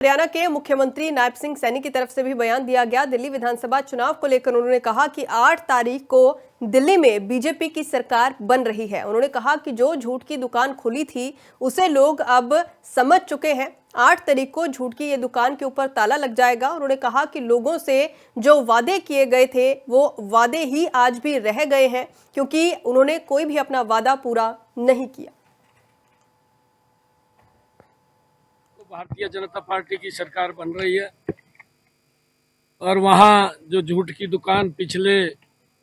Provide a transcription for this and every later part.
हरियाणा के मुख्यमंत्री नायब सिंह सैनी की तरफ से भी बयान दिया गया। दिल्ली विधानसभा चुनाव को लेकर उन्होंने कहा कि 8 तारीख को दिल्ली में बीजेपी की सरकार बन रही है। उन्होंने कहा कि जो झूठ की दुकान खुली थी उसे लोग अब समझ चुके हैं। 8 तारीख को झूठ की ये दुकान के ऊपर ताला लग जाएगा। उन्होंने कहा कि लोगों से जो वादे किए गए थे वो वादे ही आज भी रह गए हैं, क्योंकि उन्होंने कोई भी अपना वादा पूरा नहीं किया। भारतीय जनता पार्टी की सरकार बन रही है और वहाँ जो झूठ की दुकान पिछले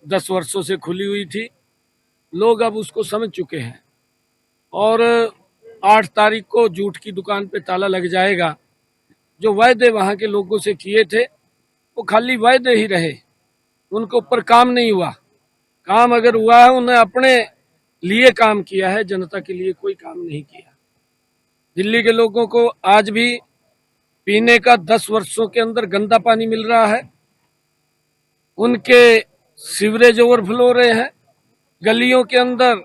10 वर्षों से खुली हुई थी, लोग अब उसको समझ चुके हैं और 8 तारीख को झूठ की दुकान पे ताला लग जाएगा। जो वायदे वहाँ के लोगों से किए थे वो खाली वायदे ही रहे, उनके ऊपर काम नहीं हुआ। काम अगर हुआ है, उन्हें अपने लिए काम किया है, जनता के लिए कोई काम नहीं किया। दिल्ली के लोगों को आज भी पीने का 10 वर्षों के अंदर गंदा पानी मिल रहा है। उनके सीवरेज ओवरफ्लो हो रहे हैं। गलियों के अंदर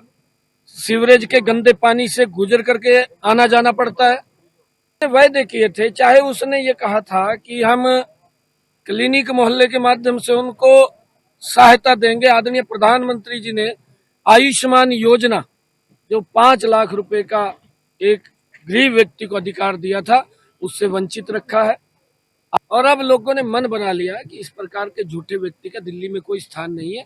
सीवरेज के गंदे पानी से गुजर करके आना जाना पड़ता है। वायदे किए थे, चाहे उसने ये कहा था कि हम क्लिनिक मोहल्ले के माध्यम से उनको सहायता देंगे। आदरणीय प्रधानमंत्री जी ने आयुष्मान योजना, जो 5 लाख रुपए का एक गरीब व्यक्ति को अधिकार दिया था, उससे वंचित रखा है। और अब लोगों ने मन बना लिया कि इस प्रकार के झूठे व्यक्ति का दिल्ली में कोई स्थान नहीं है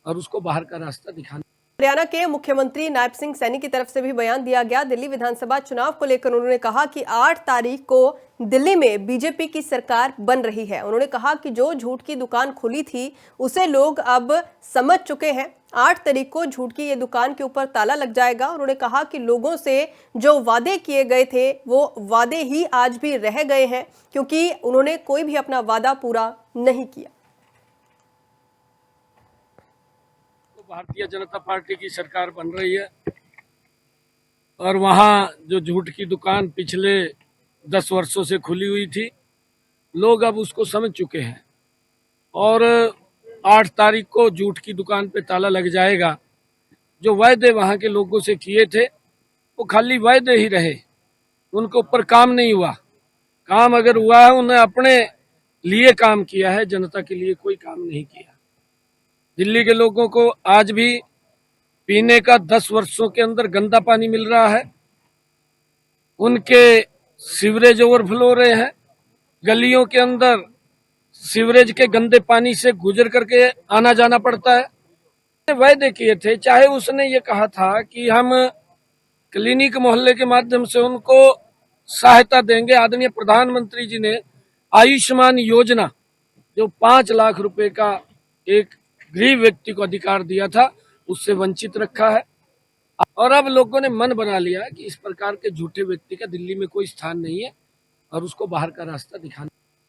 और उसको बाहर का रास्ता दिखाना। हरियाणा के मुख्यमंत्री नायब सिंह सैनी की तरफ से भी बयान दिया गया। दिल्ली विधानसभा चुनाव को लेकर उन्होंने कहा कि 8 तारीख को दिल्ली में बीजेपी की सरकार बन रही है। उन्होंने कहा कि जो झूठ की दुकान खुली थी उसे लोग अब समझ चुके हैं। 8 तारीख को झूठ की ये दुकान के ऊपर ताला लग जाएगा। उन्होंने कहा कि लोगों से जो वादे किए गए थे वो वादे ही आज भी रह गए हैं, क्योंकि उन्होंने कोई भी अपना वादा पूरा नहीं किया। भारतीय जनता पार्टी की सरकार बन रही है और वहाँ जो झूठ की दुकान पिछले 10 वर्षों से खुली हुई थी, लोग अब उसको समझ चुके हैं और 8 तारीख को झूठ की दुकान पे ताला लग जाएगा। जो वायदे वहाँ के लोगों से किए थे वो खाली वायदे ही रहे, उनके ऊपर काम नहीं हुआ। काम अगर हुआ है, उन्हें अपने लिए काम किया है, जनता के लिए कोई काम नहीं किया। दिल्ली के लोगों को आज भी पीने का 10 वर्षों के अंदर गंदा पानी मिल रहा है। उनके सीवरेज ओवरफ्लो हो रहे हैं। गलियों के अंदर सीवरेज के गंदे पानी से गुजर करके आना जाना पड़ता है। वायदे किए थे, चाहे उसने ये कहा था कि हम क्लिनिक मोहल्ले के माध्यम से उनको सहायता देंगे। आदरणीय प्रधानमंत्री जी ने आयुष्मान योजना, जो 5 लाख रुपए का एक गरीब व्यक्ति को अधिकार दिया था, उससे वंचित रखा है। और अब लोगों ने मन बना लिया कि इस प्रकार के झूठे व्यक्ति का दिल्ली में कोई स्थान नहीं है और उसको बाहर का रास्ता दिखाना।